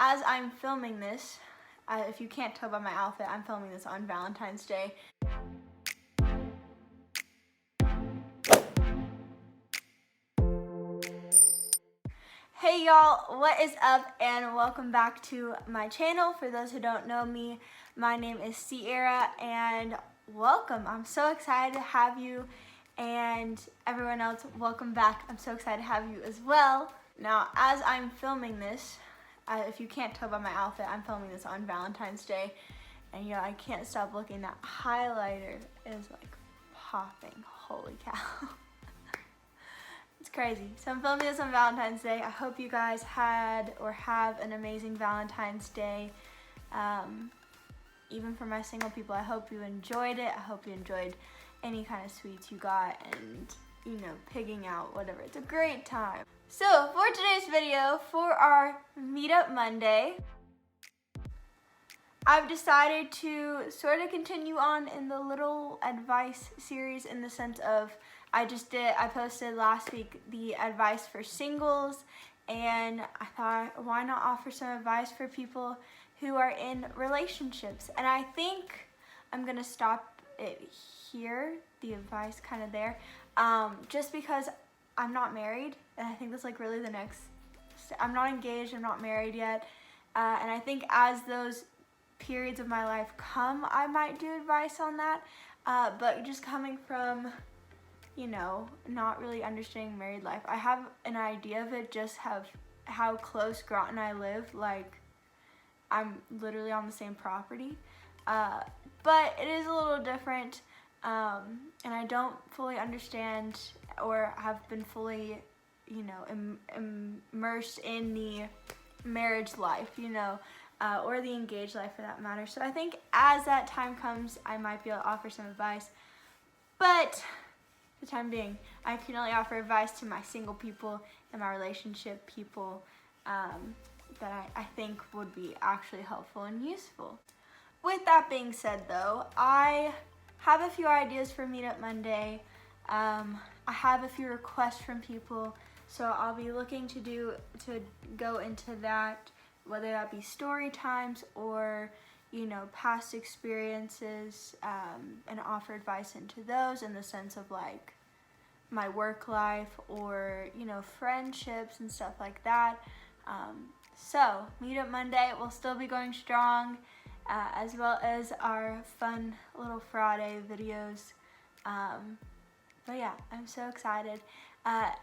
as I'm filming this, if you can't tell by my outfit, I'm filming this on Valentine's Day. Hey y'all, what is up and welcome back to my channel. For those who don't know me, my name is Sierra and welcome. I'm so excited to have you, and everyone else, welcome back. I'm so excited to have you as well. Now, as I'm filming this, if you can't tell by my outfit, I'm filming this on Valentine's Day, and I can't stop looking. That highlighter is like popping, holy cow. It's crazy. So I'm filming this on Valentine's Day. I hope you guys had or have an amazing Valentine's Day. Even for my single people, I hope you enjoyed it. I hope you enjoyed any kind of sweets you got and, pigging out, whatever. It's a great time. So for today's video, for our Meetup Monday, I've decided to sort of continue on in the little advice series, in the sense of I posted last week the advice for singles, and I thought, why not offer some advice for people who are in relationships? And I think I'm gonna stop it here, the advice kind of there, just because I'm not married, and I think that's like really the next step. I'm not engaged, I'm not married yet, and I think as those periods of my life come, I might do advice on that, but just coming from not really understanding married life, I have an idea of it, just how close Grant and I live. Like, I'm literally on the same property, but it is a little different, and I don't fully understand or have been fully immersed in the marriage life, or the engaged life for that matter. So I think as that time comes, I might be able to offer some advice, but for the time being, I can only offer advice to my single people and my relationship people that I think would be actually helpful and useful. With that being said though, I have a few ideas for Meetup Monday. I have a few requests from people, so I'll be looking to go into that, whether that be story times or past experiences, and offer advice into those, in the sense of like my work life or friendships and stuff like that. So Meetup Monday will still be going strong, as well as our fun little Friday videos. But yeah, I'm so excited.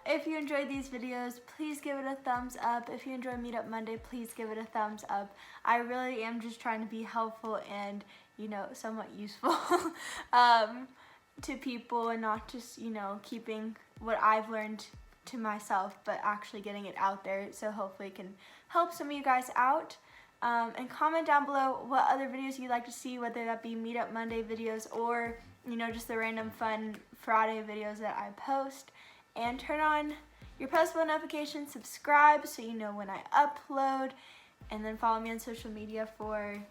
If you enjoyed these videos, please give it a thumbs up. If you enjoy Meetup Monday, please give it a thumbs up. I really am just trying to be helpful and, somewhat useful to people, and not just, keeping what I've learned to myself, but actually getting it out there. So hopefully it can help some of you guys out. And comment down below what other videos you'd like to see, whether that be Meetup Monday videos or, just the random fun Friday videos that I post. And turn on your post bell notifications, subscribe so you know when I upload, and then follow me on social media for,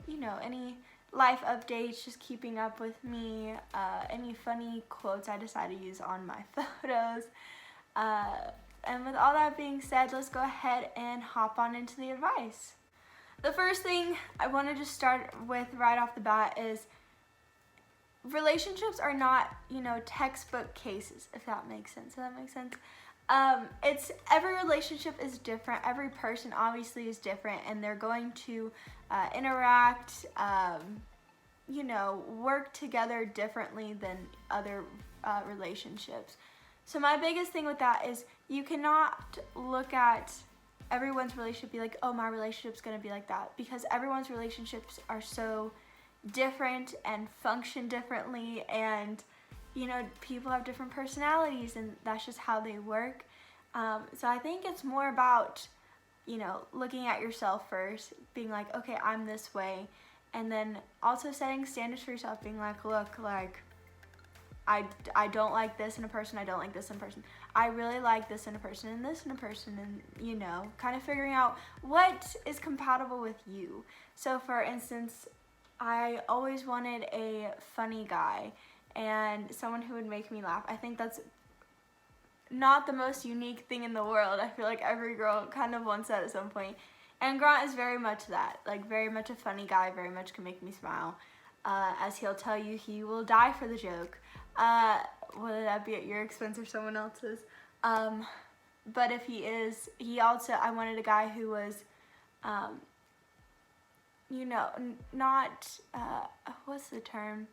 any life updates, just keeping up with me, any funny quotes I decide to use on my photos. And with all that being said, let's go ahead and hop on into the advice. The first thing I want to just start with right off the bat is relationships are not, textbook cases, if that makes sense. Does that make sense? Every relationship is different. Every person obviously is different, and they're going to interact, work together differently than other relationships. So my biggest thing with that is you cannot look at everyone's relationship, be like, oh, my relationship's gonna be like that, because everyone's relationships are so different and function differently, and people have different personalities, and that's just how they work. So I think it's more about looking at yourself first, being like, okay, I'm this way, and then also setting standards for yourself, being like, look, like I don't like this in a person, I don't like this in a person, I really like this in a person and this in a person, and kind of figuring out what is compatible with you. So for instance, I always wanted a funny guy and someone who would make me laugh. I think that's not the most unique thing in the world. I feel like every girl kind of wants that at some point. And Grant is very much that, like very much a funny guy, very much can make me smile. As he'll tell you, he will die for the joke. Whether that be at your expense or someone else's. But if he is, I wanted a guy who was, you know, not, what's the term?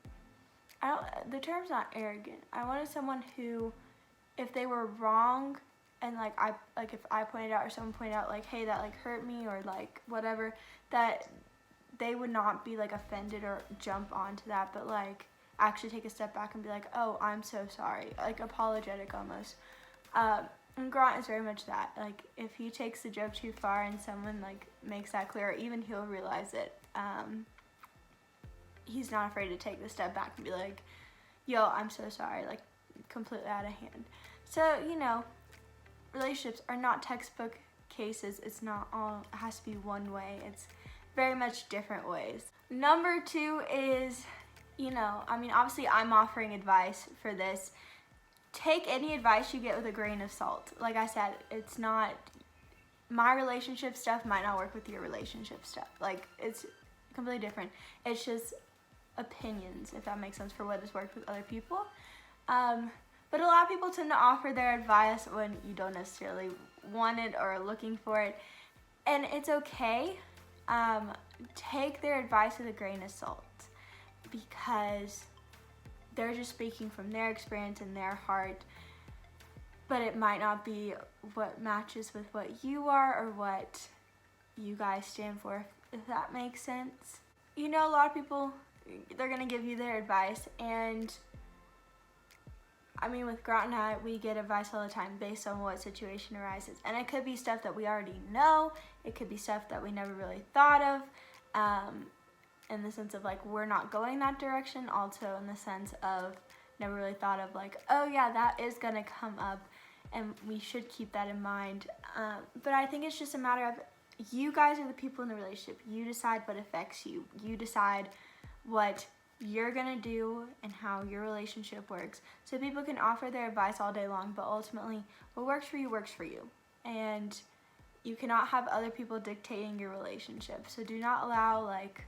The term's not arrogant. I wanted someone who, if they were wrong, and if I pointed out or someone pointed out like, hey, that like hurt me or like whatever, that they would not be like offended or jump onto that, but like actually take a step back and be like, oh, I'm so sorry, like apologetic almost. And Grant is very much that. Like if he takes the joke too far and someone like makes that clear, or even he'll realize it, he's not afraid to take the step back and be like, yo, I'm so sorry, like completely out of hand. So, you know, relationships are not textbook cases. It's not all, it has to be one way. It's very much different ways. Number 2 is, you know, I mean, obviously I'm offering advice for this. Take any advice you get with a grain of salt. Like I said, it's not, my relationship stuff might not work with your relationship stuff. Like, it's completely different. It's just opinions, if that makes sense, for what has worked with other people. But a lot of people tend to offer their advice when you don't necessarily want it or are looking for it. And it's okay. Take their advice with a grain of salt, because they're just speaking from their experience and their heart, but it might not be what matches with what you are or what you guys stand for, if that makes sense. You know, a lot of people, they're gonna give you their advice, and I mean, with Grant and I, we get advice all the time based on what situation arises. And it could be stuff that we already know. It could be stuff that we never really thought of, in the sense of like, we're not going that direction. Also in the sense of never really thought of like, oh yeah, that is gonna come up and we should keep that in mind. But I think it's just a matter of, you guys are the people in the relationship. You decide what affects you. You decide what you're gonna do and how your relationship works. So people can offer their advice all day long, but ultimately what works for you, and you cannot have other people dictating your relationship. So do not allow, like,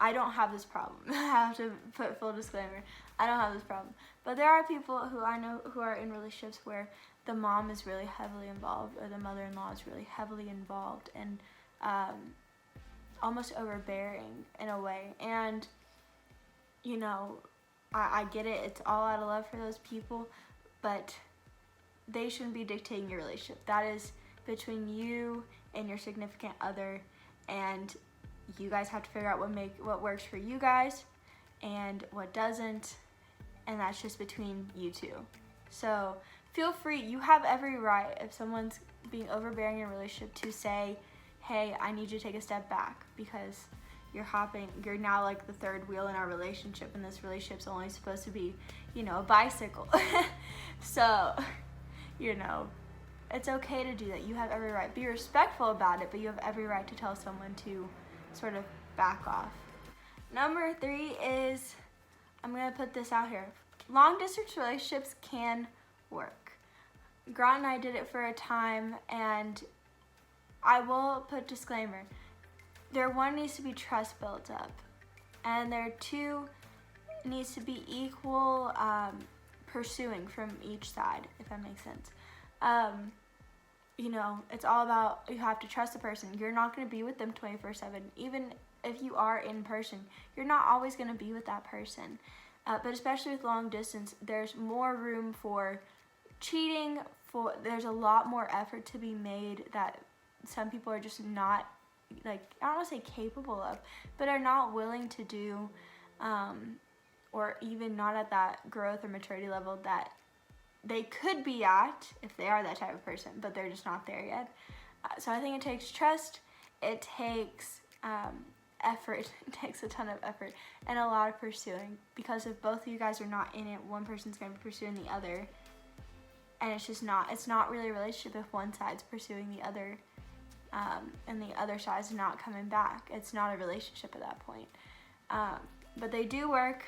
I don't have this problem. I have to put full disclaimer, I don't have this problem, but there are people who I know who are in relationships where the mom is really heavily involved, or the mother-in-law is really heavily involved, and almost overbearing in a way. And you know, I get it, it's all out of love for those people, but they shouldn't be dictating your relationship. That is between you and your significant other, and you guys have to figure out what works for you guys and what doesn't, and that's just between you two. So feel free, you have every right, if someone's being overbearing in a relationship, to say, hey, I need you to take a step back, because you're now like the third wheel in our relationship, and this relationship's only supposed to be, you know, a bicycle. So, you know, it's okay to do that. You have every right. Be respectful about it, but you have every right to tell someone to sort of back off. Number 3 is, I'm gonna put this out here. Long distance relationships can work. Grant and I did it for a time, and I will put disclaimer. There, 1, needs to be trust built up, and there 2, needs to be equal pursuing from each side, if that makes sense. You know, it's all about, you have to trust the person. You're not going to be with them 24/7. Even if you are in person, you're not always going to be with that person. But especially with long distance, there's more room for cheating. There's a lot more effort to be made that some people are just not, like, I don't want to say capable of, but are not willing to do, or even not at that growth or maturity level that they could be at if they are that type of person, but they're just not there yet. So I think it takes trust, it takes effort, it takes a ton of effort, and a lot of pursuing, because if both of you guys are not in it, one person's going to be pursuing the other, and it's not really a relationship if one side's pursuing the other, and the other side's not coming back. It's not a relationship at that point. But they do work.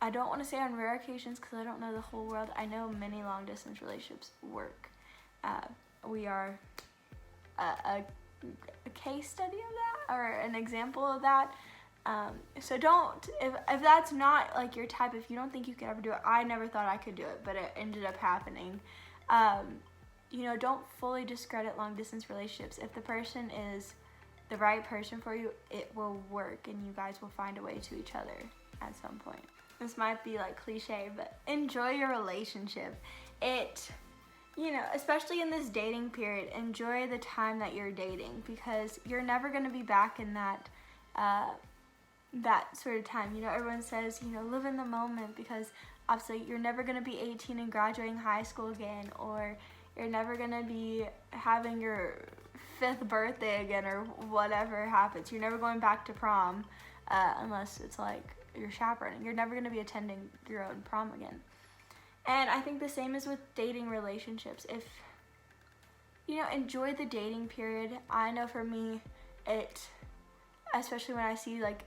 I don't want to say on rare occasions, because I don't know the whole world. I know many long distance relationships work. We are a case study of that, or an example of that. So don't, if that's not like your type, if you don't think you could ever do it, I never thought I could do it, but it ended up happening. Don't fully discredit long distance relationships. If the person is the right person for you, it will work and you guys will find a way to each other at some point. This might be like cliche, but enjoy your relationship. Especially in this dating period, enjoy the time that you're dating, because you're never going to be back in that sort of time. Everyone says, live in the moment, because obviously you're never going to be 18 and graduating high school again, or you're never going to be having your 5th birthday again, or whatever happens. You're never going back to prom, unless it's like you're chaperoning. You're never going to be attending your own prom again. And I think the same is with dating relationships. If, enjoy the dating period. I know for me, especially when I see like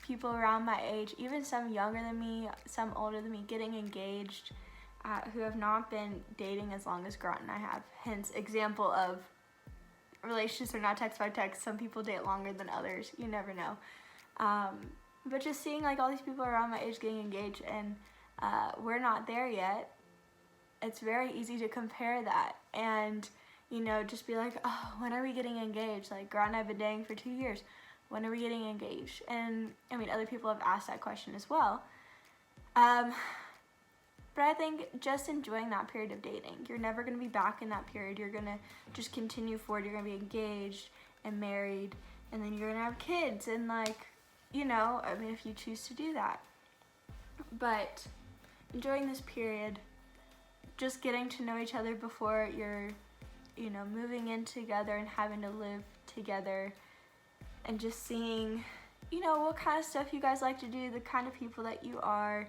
people around my age, even some younger than me, some older than me, getting engaged, who have not been dating as long as Grant and I have. Hence, example of relationships are not text by text. Some people date longer than others. You never know. But just seeing like all these people around my age getting engaged, and we're not there yet, it's very easy to compare that and just be like, oh, when are we getting engaged? Like, Grant and I have been dating for 2 years. When are we getting engaged? And I mean, other people have asked that question as well. But I think just enjoying that period of dating. You're never going to be back in that period. You're going to just continue forward. You're going to be engaged and married, and then you're going to have kids, and if you choose to do that. But enjoying this period, just getting to know each other before you're, moving in together and having to live together, and just seeing, what kind of stuff you guys like to do, the kind of people that you are,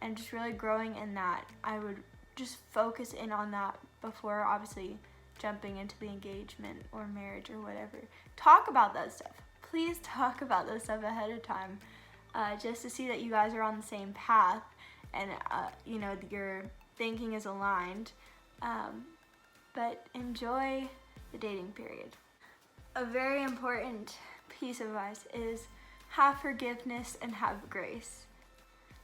and just really growing in that. I would just focus in on that before obviously jumping into the engagement or marriage or whatever. Talk about that stuff. Please talk about this stuff ahead of time, just to see that you guys are on the same path, and your thinking is aligned. But enjoy the dating period. A very important piece of advice is have forgiveness and have grace.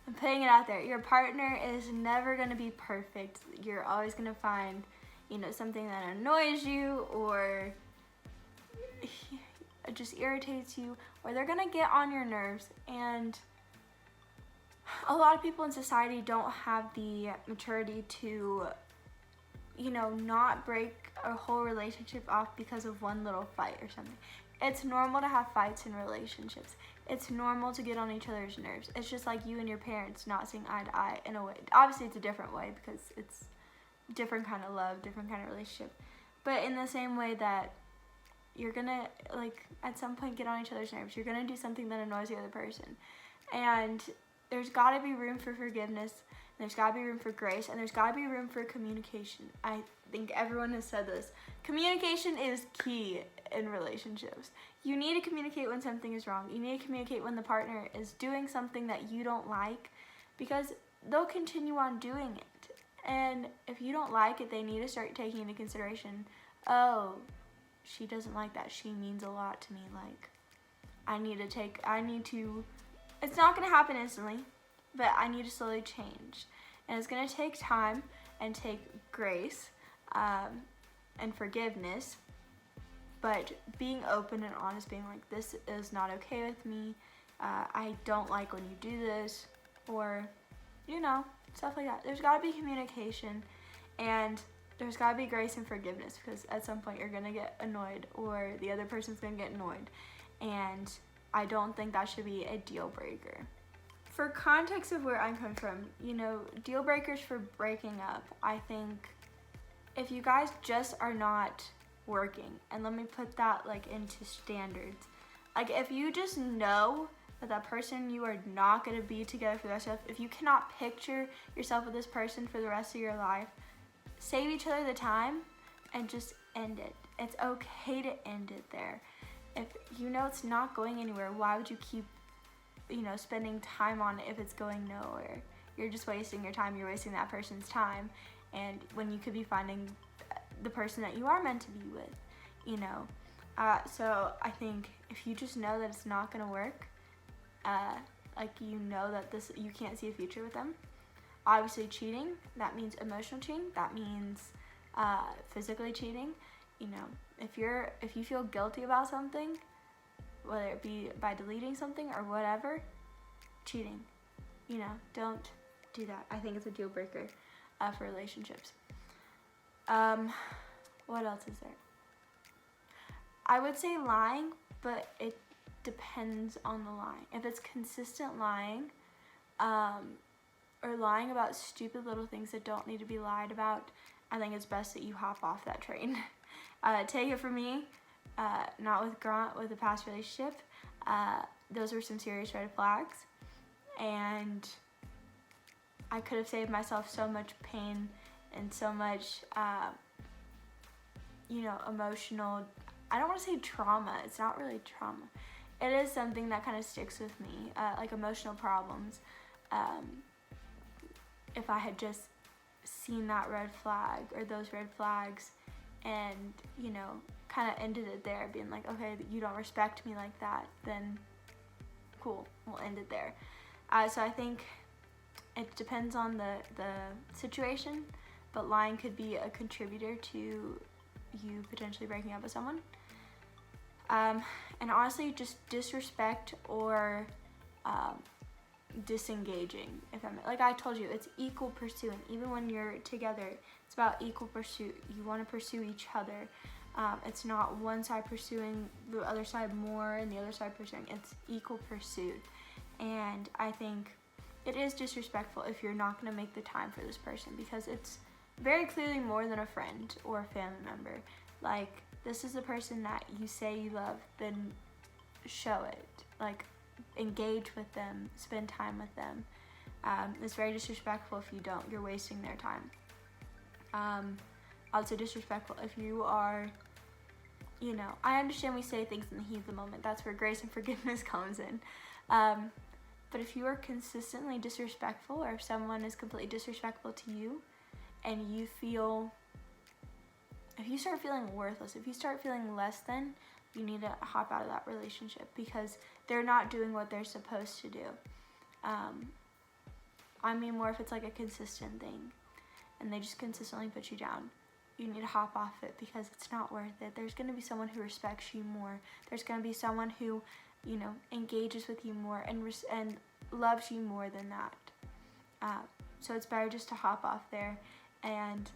I'm putting it out there. Your partner is never going to be perfect. You're always going to find, something that annoys you, or it just irritates you, or they're going to get on your nerves. And a lot of people in society don't have the maturity to, not break a whole relationship off because of one little fight or something. It's normal to have fights in relationships. It's normal to get on each other's nerves. It's just like you and your parents not seeing eye to eye in a way. Obviously, it's a different way because it's different kind of love, different kind of relationship. But in the same way that you're gonna, at some point get on each other's nerves, you're gonna do something that annoys the other person. And there's gotta be room for forgiveness, and there's gotta be room for grace, and there's gotta be room for communication. I think everyone has said this. Communication is key in relationships. You need to communicate when something is wrong. You need to communicate when the partner is doing something that you don't like, because they'll continue on doing it. And if you don't like it, they need to start taking into consideration, oh, she doesn't like that. She means a lot to me. It's not going to happen instantly, but I need to slowly change. And it's going to take time and take grace and forgiveness, but being open and honest, being like, this is not okay with me. I don't like when you do this, or, stuff like that. There's got to be communication, and there's got to be grace and forgiveness, because at some point you're going to get annoyed, or the other person's going to get annoyed. And I don't think that should be a deal breaker. For context of where I'm coming from, deal breakers for breaking up, I think if you guys just are not working, and let me put that into standards. If you just know that person, you are not going to be together for the rest of your life, if you cannot picture yourself with this person for the rest of your life, save each other the time and just end it. It's okay to end it there. If it's not going anywhere, why would you keep, spending time on it if it's going nowhere? You're just wasting your time. You're wasting that person's time. And when you could be finding the person that you are meant to be with. you know. So I think if you just know that it's not gonna work, like you know that you can't see a future with them. Obviously cheating, that means emotional cheating, that means physically cheating. You know, if you feel guilty about something, whether it be by deleting something or whatever, cheating. You know, don't do that. I think it's a deal breaker for relationships. What else is there? I would say lying, but it depends on the lying. If it's consistent lying, or lying about stupid little things that don't need to be lied about, I think it's best that you hop off that train. Take it from me, not with Grant, with a past relationship. Those were some serious red flags, and I could have saved myself so much pain and so much, emotional, I don't want to say trauma, it's not really trauma. It is something that kind of sticks with me, like emotional problems. If I had just seen that red flag or those red flags and, kind of ended it there, being like, okay, you don't respect me like that, then cool, we'll end it there. So I think it depends on the situation, but lying could be a contributor to you potentially breaking up with someone. And honestly, just disrespect or disengaging. Like I told you, it's equal pursuing. Even when you're together, it's about equal pursuit. You want to pursue each other. It's not one side pursuing the other side more and the other side pursuing. It's equal pursuit. And I think it is disrespectful if you're not going to make the time for this person, because it's very clearly more than a friend or a family member. Like, this is the person that you say you love, then show it. Like, engage with them, spend time with them. It's very disrespectful if you don't. You're wasting their time. Also disrespectful if you are, I understand we say things in the heat of the moment. That's where grace and forgiveness comes in. But if you are consistently disrespectful, or if someone is completely disrespectful to you, and if you start feeling worthless, if you start feeling less than, you need to hop out of that relationship, because they're not doing what they're supposed to do. I mean more if it's like a consistent thing and they just consistently put you down. You need to hop off it, because it's not worth it. There's going to be someone who respects you more. There's going to be someone who, engages with you more and loves you more than that. So it's better just to hop off there and,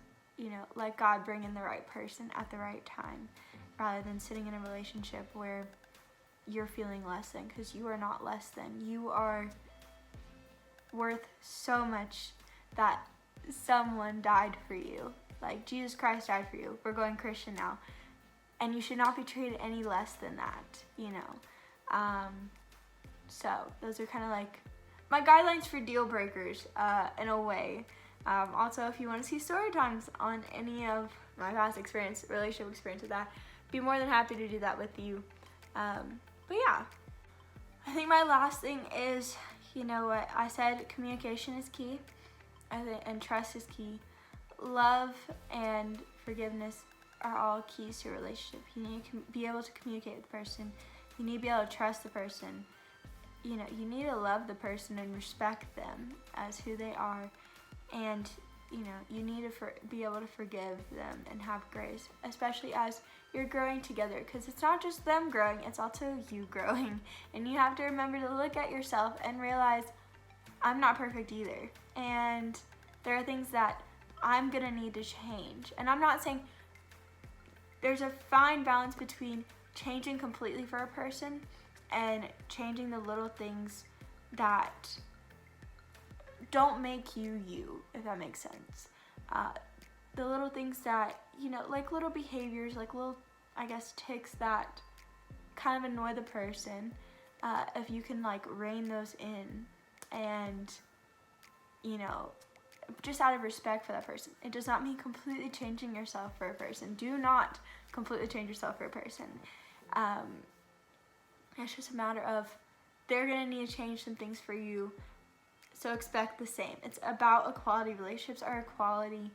let God bring in the right person at the right time, rather than sitting in a relationship where you're feeling less than, because you are not less than. You are worth so much that someone died for you. Like, Jesus Christ died for you. We're going Christian now. And you should not be treated any less than that, So those are kind of like my guidelines for deal breakers, in a way. Also, if you want to see story times on any of my past relationship experience with that, be more than happy to do that with you. But yeah, I think my last thing is, what I said, communication is key, and trust is key. Love and forgiveness are all keys to a relationship. You need to be able to communicate with the person. You need to be able to trust the person. You need to love the person and respect them as who they are. And, you need to be able to forgive them and have grace, especially as you're growing together, because it's not just them growing, it's also you growing. And you have to remember to look at yourself and realize, I'm not perfect either. And there are things that I'm gonna need to change. And I'm not saying, there's a fine balance between changing completely for a person and changing the little things that don't make you, if that makes sense. The little things that, like little behaviors, like little, I guess, tics that kind of annoy the person, if you can like rein those in and, just out of respect for that person. It does not mean completely changing yourself for a person. Do not completely change yourself for a person. It's just a matter of, they're gonna need to change some things for you, so expect the same. It's about equality. Relationships are equality.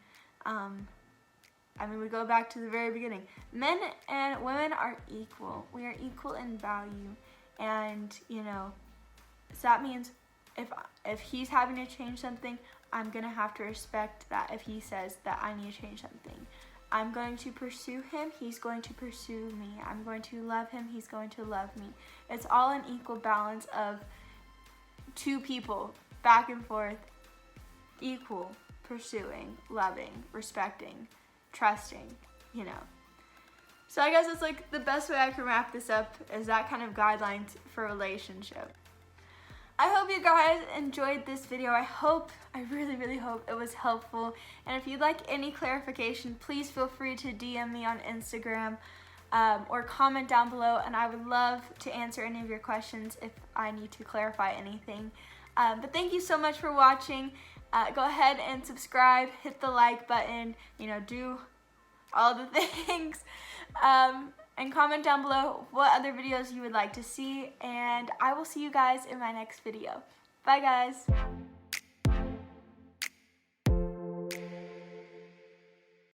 I mean, we go back to the very beginning. Men and women are equal. We are equal in value. And, you know, so that means if he's having to change something, I'm going to have to respect that if he says that I need to change something. I'm going to pursue him, he's going to pursue me. I'm going to love him, he's going to love me. It's all an equal balance of two people, back and forth, equal, pursuing, loving, respecting, trusting, you know. So I guess it's like the best way I can wrap this up is that kind of guidelines for a relationship. I hope you guys enjoyed this video. I really, really hope it was helpful. And if you'd like any clarification, please feel free to DM me on Instagram or comment down below, and I would love to answer any of your questions if I need to clarify anything. But thank you so much for watching. Go ahead and subscribe, hit the like button, you know, do all the things. And comment down below what other videos you would like to see, and I will see you guys in my next video. Bye guys!